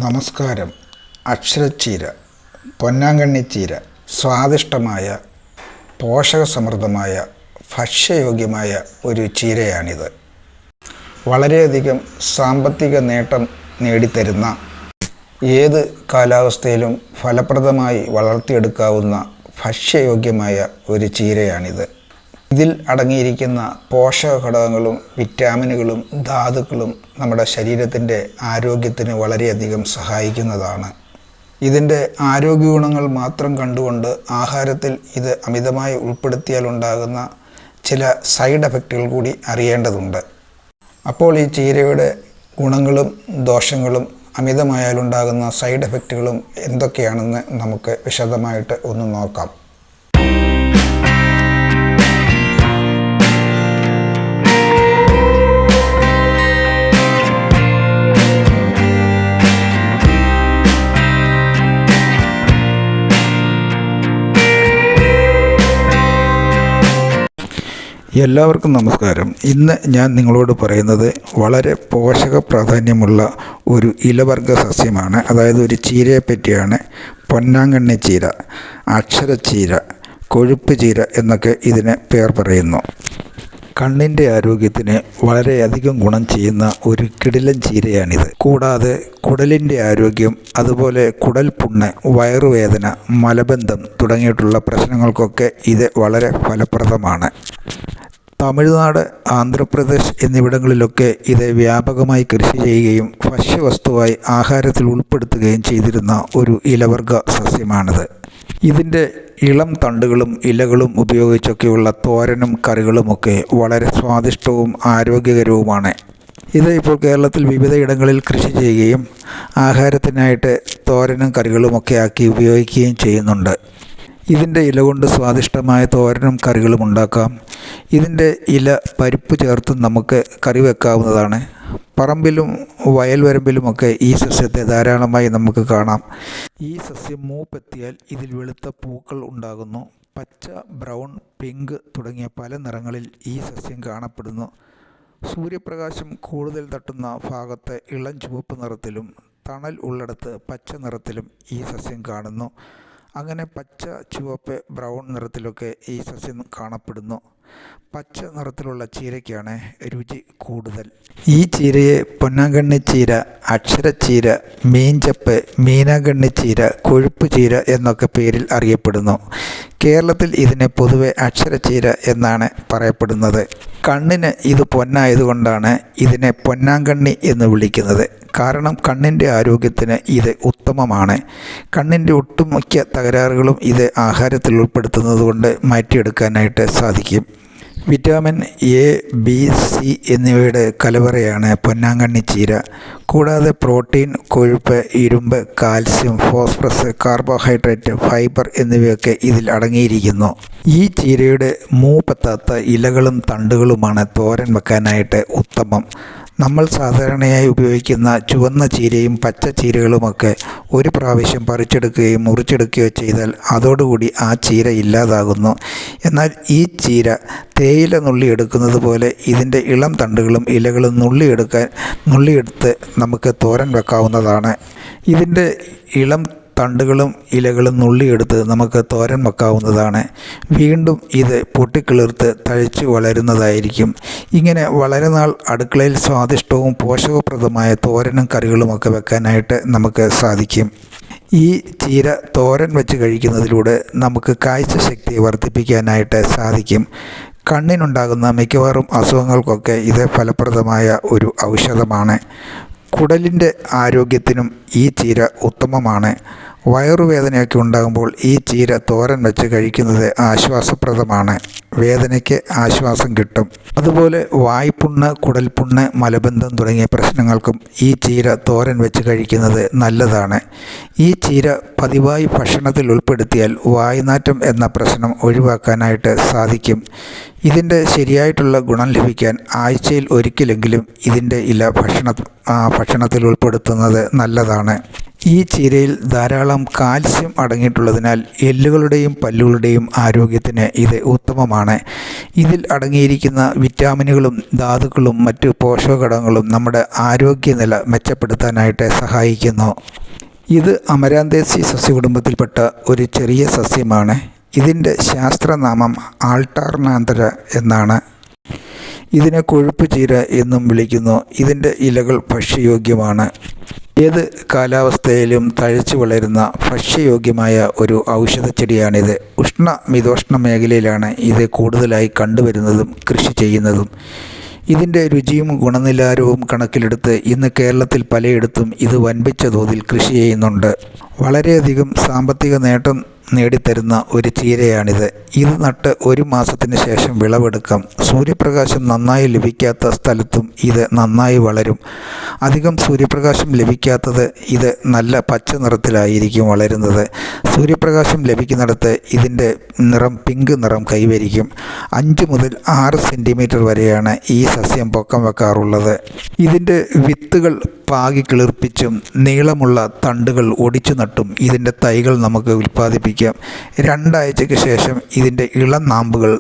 നമസ്കാരം. അക്ഷരച്ചീര, പൊന്നാങ്കണ്ണിച്ചീര സ്വാദിഷ്ടമായ, പോഷകസമൃദ്ധമായ, ഭക്ഷ്യയോഗ്യമായ ഒരു ചീരയാണിത്. വളരെയധികം സാമ്പത്തിക നേട്ടം നേടിത്തരുന്ന, ഏത് കാലാവസ്ഥയിലും ഫലപ്രദമായി വളർത്തിയെടുക്കാവുന്ന ഭക്ഷ്യയോഗ്യമായ ഒരു ചീരയാണിത്. ഇതിൽ അടങ്ങിയിരിക്കുന്ന പോഷക ഘടകങ്ങളും വിറ്റാമിനുകളും ധാതുക്കളും നമ്മുടെ ശരീരത്തിൻ്റെ ആരോഗ്യത്തിന് വളരെയധികം സഹായിക്കുന്നതാണ്. ഇതിൻ്റെ ആരോഗ്യ ഗുണങ്ങൾ മാത്രം കണ്ടുകൊണ്ട് ആഹാരത്തിൽ ഇത് അമിതമായി ഉൾപ്പെടുത്തിയാൽ ഉണ്ടാകുന്ന ചില സൈഡ് എഫക്റ്റുകൾ കൂടി അറിയേണ്ടതുണ്ട്. അപ്പോൾ ഈ ചീരയുടെ ഗുണങ്ങളും ദോഷങ്ങളും അമിതമായാലുണ്ടാകുന്ന സൈഡ് എഫക്റ്റുകളും എന്തൊക്കെയാണെന്ന് നമുക്ക് വിശദമായിട്ട് ഒന്ന് നോക്കാം. എല്ലാവർക്കും നമസ്കാരം. ഇന്ന് ഞാൻ നിങ്ങളോട് പറയുന്നത് വളരെ പോഷക പ്രാധാന്യമുള്ള ഒരു ഇലവർഗ സസ്യമാണ്. അതായത് ഒരു ചീരയെ പറ്റിയാണ്. പൊന്നാങ്കണ്ണി ചീര, അക്ഷരച്ചീര, കൊഴുപ്പ് ചീര എന്നൊക്കെ ഇതിന് പേർ പറയുന്നു. കണ്ണിൻ്റെ ആരോഗ്യത്തിന് വളരെയധികം ഗുണം ചെയ്യുന്ന ഒരു കിടിലൻ ചീരയാണിത്. കൂടാതെ കുടലിൻ്റെ ആരോഗ്യം, അതുപോലെ കുടൽ പുണ്ണ്, വയറുവേദന, മലബന്ധം തുടങ്ങിയിട്ടുള്ള പ്രശ്നങ്ങൾക്കൊക്കെ ഇത് വളരെ ഫലപ്രദമാണ്. തമിഴ്നാട്, ആന്ധ്രാപ്രദേശ് എന്നിവിടങ്ങളിലൊക്കെ ഇത് വ്യാപകമായി കൃഷി ചെയ്യുകയും ഭക്ഷ്യവസ്തുവായി ആഹാരത്തിൽ ഉൾപ്പെടുത്തുകയും ചെയ്തിരുന്ന ഒരു ഇലവർഗ സസ്യമാണിത്. ഇതിൻ്റെ ഇളം തണ്ടുകളും ഇലകളും ഉപയോഗിച്ചൊക്കെയുള്ള തോരനും കറികളുമൊക്കെ വളരെ സ്വാദിഷ്ടവും ആരോഗ്യകരവുമാണ്. ഇത് ഇപ്പോൾ കേരളത്തിൽ വിവിധയിടങ്ങളിൽ കൃഷി ചെയ്യുകയും ആഹാരത്തിനായിട്ട് തോരനും കറികളുമൊക്കെ ആക്കി ഉപയോഗിക്കുകയും ചെയ്യുന്നുണ്ട്. ഇതിൻ്റെ ഇല കൊണ്ട് സ്വാദിഷ്ടമായ തോരനും കറികളും ഉണ്ടാക്കാം. ഇതിൻ്റെ ഇല പരിപ്പ് ചേർത്ത് നമുക്ക് കറി വെക്കാവുന്നതാണ്. പറമ്പിലും വയൽവരമ്പിലുമൊക്കെ ഈ സസ്യത്തെ ധാരാളമായി നമുക്ക് കാണാം. ഈ സസ്യം മൂപ്പെത്തിയാൽ ഇതിൽ വെളുത്ത പൂക്കൾ ഉണ്ടാകുന്നു. പച്ച, ബ്രൗൺ, പിങ്ക് തുടങ്ങിയ പല നിറങ്ങളിൽ ഈ സസ്യം കാണപ്പെടുന്നു. സൂര്യപ്രകാശം കൂടുതൽ തട്ടുന്ന ഭാഗത്ത് ഇളം ചുവപ്പ് നിറത്തിലും തണൽ ഉള്ളിടത്ത് പച്ച നിറത്തിലും ഈ സസ്യം കാണുന്നു. അങ്ങനെ പച്ച, ചുവപ്പ്, ബ്രൗൺ നിറത്തിലൊക്കെ ഈ സസ്യം കാണപ്പെടുന്നു. പച്ച നിറത്തിലുള്ള ചീരയ്ക്കാണ് രുചി കൂടുതൽ. ഈ ചീരയെ പൊന്നാങ്കണ്ണി ചീര, അക്ഷരച്ചീര, മീൻചപ്പ്, മീനാങ്കണ്ണി ചീര, കൊഴുപ്പ് ചീര എന്നൊക്കെ പേരിൽ അറിയപ്പെടുന്നു. കേരളത്തിൽ ഇതിനെ പൊതുവെ അക്ഷരച്ചീര എന്നാണ് പറയപ്പെടുന്നത്. കണ്ണിന് ഇത് പൊന്നായതുകൊണ്ടാണ് ഇതിനെ പൊന്നാങ്കണ്ണി എന്ന് വിളിക്കുന്നത്. കാരണം കണ്ണിൻ്റെ ആരോഗ്യത്തിന് ഇത് ഉത്തമമാണ്. കണ്ണിൻ്റെ ഒട്ടുമിക്ക തകരാറുകളും ഇത് ആഹാരത്തിൽ ഉൾപ്പെടുത്തുന്നത് കൊണ്ട് മാറ്റിയെടുക്കാനായിട്ട് സാധിക്കും. വിറ്റാമിൻ എ, ബി, സി എന്നിവയുടെ കലവറയാണ് പൊന്നാങ്കണ്ണി ചീര. കൂടാതെ പ്രോട്ടീൻ, കൊഴുപ്പ്, ഇരുമ്പ്, കാൽസ്യം, ഫോസ്ഫറസ്, കാർബോഹൈഡ്രേറ്റ്, ഫൈബർ എന്നിവയൊക്കെ ഇതിൽ അടങ്ങിയിരിക്കുന്നു. ഈ ചീരയുടെ മൂപ്പെത്താത്ത ഇലകളും തണ്ടുകളുമാണ് തോരൻ വെക്കാനായിട്ട് ഉത്തമം. നമ്മൾ സാധാരണയായി ഉപയോഗിക്കുന്ന ചുവന്ന ചീരയും പച്ച ചീരകളുമൊക്കെ ഒരു പ്രാവശ്യം പറിച്ചെടുക്കുകയോ മുറിച്ചെടുക്കുകയോ ചെയ്താൽ അതോടുകൂടി ആ ചീര ഇല്ലാതാകുന്നു. എന്നാൽ ഈ ചീര തേയില നുള്ളിയെടുക്കുന്നത് പോലെ ഇതിൻ്റെ ഇളം തണ്ടുകളും ഇലകളും നുള്ളിയെടുത്ത് നമുക്ക് തോരൻ വെക്കാവുന്നതാണ്. ഇതിൻ്റെ ഇളം തണ്ടുകളും ഇലകളും നുള്ളിയെടുത്ത് നമുക്ക് തോരൻ വെക്കാവുന്നതാണ്. വീണ്ടും ഇത് പൊട്ടിക്കിളിർത്ത് തഴച്ച് വളരുന്നതായിരിക്കും. ഇങ്ങനെ വളരെ നാൾ അടുക്കളയിൽ സ്വാദിഷ്ടവും പോഷകപ്രദമായ തോരനും കറികളുമൊക്കെ വെക്കാനായിട്ട് നമുക്ക് സാധിക്കും. ഈ ചീര തോരൻ വെച്ച് കഴിക്കുന്നതിലൂടെ നമുക്ക് കാഴ്ചശക്തി വർദ്ധിപ്പിക്കാനായിട്ട് സാധിക്കും. കണ്ണിനുണ്ടാകുന്ന മിക്കവാറും അസുഖങ്ങൾക്കൊക്കെ ഇത് ഫലപ്രദമായ ഒരു ഔഷധമാണ്. കുടലിൻ്റെ ആരോഗ്യത്തിനും ഈ ചീര ഉത്തമമാണ്. വയറുവേദനയൊക്കെ ഉണ്ടാകുമ്പോൾ ഈ ചീര തോരൻ വെച്ച് കഴിക്കുന്നത് ആശ്വാസപ്രദമാണ്. വേദനയ്ക്ക് ആശ്വാസം കിട്ടും. അതുപോലെ വായ്പുണ്ണ്, കുടൽപുണ്ണ്, മലബന്ധം തുടങ്ങിയ പ്രശ്നങ്ങൾക്കും ഈ ചീര തോരൻ വെച്ച് കഴിക്കുന്നത് നല്ലതാണ്. ഈ ചീര പതിവായി ഭക്ഷണത്തിൽ ഉൾപ്പെടുത്തിയാൽ വായ്നാറ്റം എന്ന പ്രശ്നം ഒഴിവാക്കാനായിട്ട് സാധിക്കും. ഇതിൻ്റെ ശരിയായിട്ടുള്ള ഗുണം ലഭിക്കാൻ ആഴ്ചയിൽ ഒരിക്കലെങ്കിലും ഇതിൻ്റെ ഇല ഭക്ഷണത്തിൽ ഉൾപ്പെടുത്തുന്നത് നല്ലതാണ്. ഈ ചീരയിൽ ധാരാളം കാൽസ്യം അടങ്ങിയിട്ടുള്ളതിനാൽ എല്ലുകളുടെയും പല്ലുകളുടെയും ആരോഗ്യത്തിന് ഇത് ഉത്തമമാണ്. ഇതിൽ അടങ്ങിയിരിക്കുന്ന വിറ്റാമിനുകളും ധാതുക്കളും മറ്റു പോഷകഘടകങ്ങളും നമ്മുടെ ആരോഗ്യനില മെച്ചപ്പെടുത്താനായിട്ട് സഹായിക്കുന്നു. ഇത് അമരാന്തേസി സസ്യകുടുംബത്തിൽപ്പെട്ട ഒരു ചെറിയ സസ്യമാണ്. ഇതിൻ്റെ ശാസ്ത്രനാമം ആൾട്ടർനാന്തര എന്നാണ്. ഇതിനെ കൊഴുപ്പ് ചീര എന്നും വിളിക്കുന്നു. ഇതിൻ്റെ ഇലകൾ ഭക്ഷ്യയോഗ്യമാണ്. ഏത് കാലാവസ്ഥയിലും തഴച്ചു വളരുന്ന ഭക്ഷ്യയോഗ്യമായ ഒരു ഔഷധച്ചെടിയാണിത്. മിതോഷ്ണ മേഖലയിലാണ് ഇത് കൂടുതലായി കണ്ടുവരുന്നതും കൃഷി ചെയ്യുന്നതും. ഇതിൻ്റെ രുചിയും ഗുണനിലവാരവും കണക്കിലെടുത്ത് ഇന്ന് കേരളത്തിൽ പലയിടത്തും ഇത് വൻപിച്ച തോതിൽ കൃഷി ചെയ്യുന്നുണ്ട്. വളരെയധികം സാമ്പത്തിക നേട്ടം നേടിത്തരുന്ന ഒരു ചീരയാണിത്. ഇത് നട്ട് 1 മാസത്തിന് ശേഷം വിളവെടുക്കാം. സൂര്യപ്രകാശം നന്നായി ലഭിക്കാത്ത സ്ഥലത്തും ഇത് നന്നായി വളരും. അധികം സൂര്യപ്രകാശം ലഭിക്കാത്തത് ഇത് നല്ല പച്ച നിറത്തിലായിരിക്കും വളരുന്നത്. സൂര്യപ്രകാശം ലഭിക്കുന്നിടത്ത് ഇതിൻ്റെ നിറം പിങ്ക് നിറം കൈവരിക്കും. 5 മുതൽ 6 സെൻറ്റിമീറ്റർ വരെയാണ് ഈ സസ്യം പൊക്കം വെക്കാറുള്ളത്. ഇതിൻ്റെ വിത്തുകൾ പാകി കിളിർപ്പിച്ചും നീളമുള്ള തണ്ടുകൾ ഒടിച്ചു നട്ടും ഇതിൻ്റെ തൈകൾ നമുക്ക് ഉൽപ്പാദിപ്പിക്കാം. 2 ആഴ്ചയ്ക്ക് ശേഷം ഇതിൻ്റെ ഇളം നാമ്പുകൾ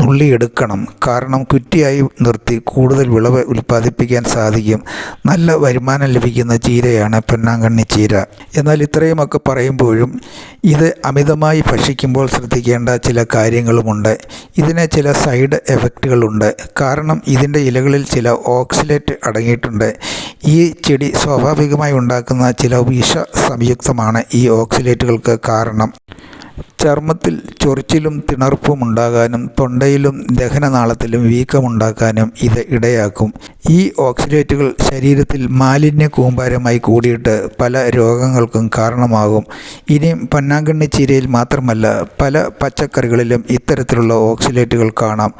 നുള്ളിയെടുക്കണം. കാരണം കുറ്റിയായി നിർത്തി കൂടുതൽ വിളവ് ഉൽപ്പാദിപ്പിക്കാൻ സാധിക്കും. നല്ല വരുമാനം ലഭിക്കുന്ന ചീരയാണ് പൊന്നാങ്കണ്ണി ചീര. എന്നാൽ ഇത്രയുമൊക്കെ പറയുമ്പോഴും ഇത് അമിതമായി ഭക്ഷിക്കുമ്പോൾ ശ്രദ്ധിക്കേണ്ട ചില കാര്യങ്ങളുമുണ്ട്. ഇതിന് ചില സൈഡ് എഫക്റ്റുകളുണ്ട്. കാരണം ഇതിൻ്റെ ഇലകളിൽ ചില ഓക്സലേറ്റ് അടങ്ങിയിട്ടുണ്ട്. ഈ ചെടി സ്വാഭാവികമായി ഉണ്ടാക്കുന്ന ചില വിഷ സംയുക്തമാണ് ഈ ഓക്സലേറ്റുകൾക്ക് കാരണം. ചർമ്മത്തിൽ ചൊറിച്ചിലും തിണർപ്പും ഉണ്ടാകാനും തൊണ്ടയിലും ദഹനനാളത്തിലും വീക്കമുണ്ടാക്കാനും ഇത് ഇടയാക്കും. ഈ ഓക്സിഡേറ്റുകൾ ശരീരത്തിൽ മാലിന്യ കൂമ്പാരമായി കൂടിയിട്ട് പല രോഗങ്ങൾക്കും കാരണമാകും. ഇനിയും പൊന്നാങ്കണ്ണി ചീരയിൽ മാത്രമല്ല പല പച്ചക്കറികളിലും ഇത്തരത്തിലുള്ള ഓക്സിഡേറ്റുകൾ കാണാം.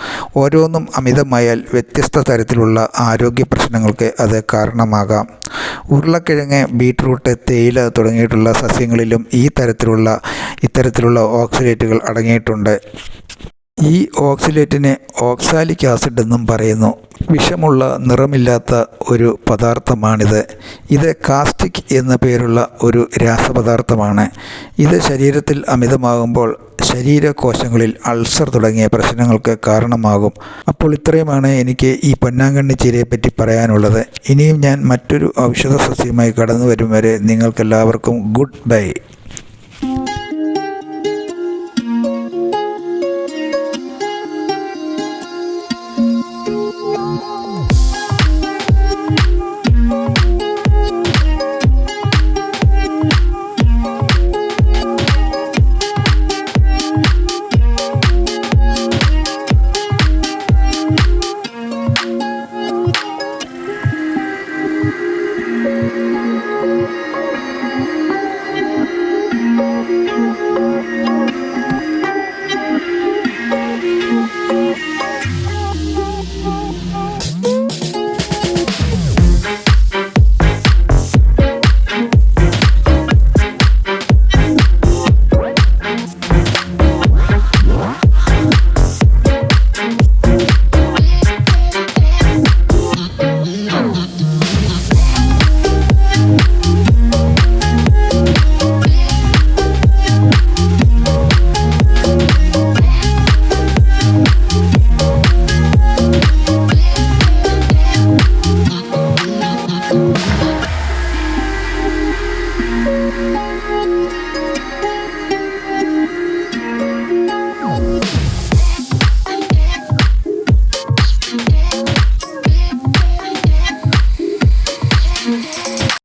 ഓരോന്നും അമിതമായാൽ വ്യത്യസ്ത തരത്തിലുള്ള ആരോഗ്യ പ്രശ്നങ്ങൾക്ക് അത് കാരണമാകാം. ഉരുളക്കിഴങ്ങ്, ബീറ്റ്റൂട്ട്, തേയില തുടങ്ങിയിട്ടുള്ള സസ്യങ്ങളിലും ഇത്തരത്തിലുള്ള ഓക്സിഡേറ്റുകൾ അടങ്ങിയിട്ടുണ്ട്. ഈ ഓക്സിലേറ്റിനെ ഓക്സാലിക് ആസിഡ് എന്നും പറയുന്നു. വിഷമുള്ള നിറമില്ലാത്ത ഒരു പദാർത്ഥമാണിത്. ഇത് കാസ്റ്റിക് എന്ന പേരുള്ള ഒരു രാസപദാർത്ഥമാണ്. ഇത് ശരീരത്തിൽ അമിതമാകുമ്പോൾ ശരീരകോശങ്ങളിൽ അൾസർ തുടങ്ങിയ പ്രശ്നങ്ങൾക്ക് കാരണമാകും. അപ്പോൾ ഇത്രയുമാണ് എനിക്ക് ഈ പൊന്നാങ്കണ്ണി ചീരയെപ്പറ്റി പറയാനുള്ളത്. ഇനിയും ഞാൻ മറ്റൊരു ഔഷധ സസ്യമായി കടന്നു വരും വരെ നിങ്ങൾക്കെല്ലാവർക്കും ഗുഡ് ബൈ.